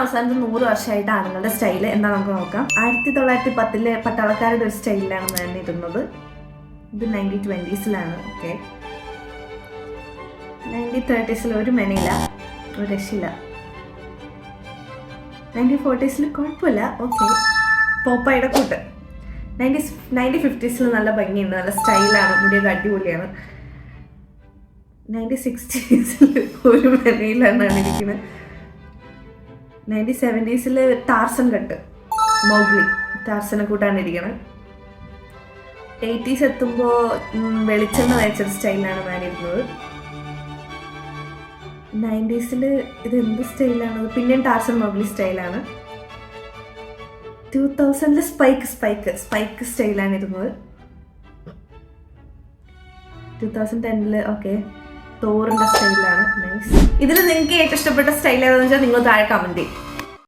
അവസാനത്തെ 100 വർഷമായിട്ട് ആണുങ്ങളുടെ സ്റ്റൈല് എന്താ നമുക്ക് നോക്കാം. 1910 പട്ടാളക്കാരുടെ ഒരു സ്റ്റൈലിലാണ് ഞാൻ ഇടുന്നത്. ഇത് 1920s ഓക്കെ. 1930s ഒരു മെനയില്ല, ഒരു രക്ഷയില്ല. 1940s കുഴപ്പമില്ല, ഓക്കെ. പോപ്പായുടെ കൂട്ട്. 1950s നല്ല ഭംഗിയുണ്ട്, നല്ല സ്റ്റൈലാണ്, മുടിയൊക്കെ അടിപൊളിയാണ്. 1960s ഒരു മെനയിലാണ് ഇരിക്കുന്നത്. 1970s ടാർസൻ കട്ട്, മോഗ്ലി, ടാർസനെ കൂട്ടാണ് ഇരിക്കുന്നത്. 80s എത്തുമ്പോൾ വെളിച്ചെണ്ണ തയ്ച്ചൊരു സ്റ്റൈലാണ് ഞാൻ ഇരുന്നത്. 90s ഇത് എന്ത് സ്റ്റൈലാണ്? പിന്നെയും ടാർസൻ മോഗ്ലി സ്റ്റൈലാണ്. 2000 സ്പൈക്ക് സ്റ്റൈലാണ് ഇരുന്നത്. 2010 ഓക്കെ തോറിന്റെ സ്റ്റൈലാണ്. നൈസ്. ഇതിൽ നിങ്ങൾക്ക് ഏറ്റവും ഇഷ്ടപ്പെട്ട സ്റ്റൈൽ ഏതാണെന്ന് വെച്ചാൽ നിങ്ങൾ താഴെ കമന്റ് ചെയ്യും.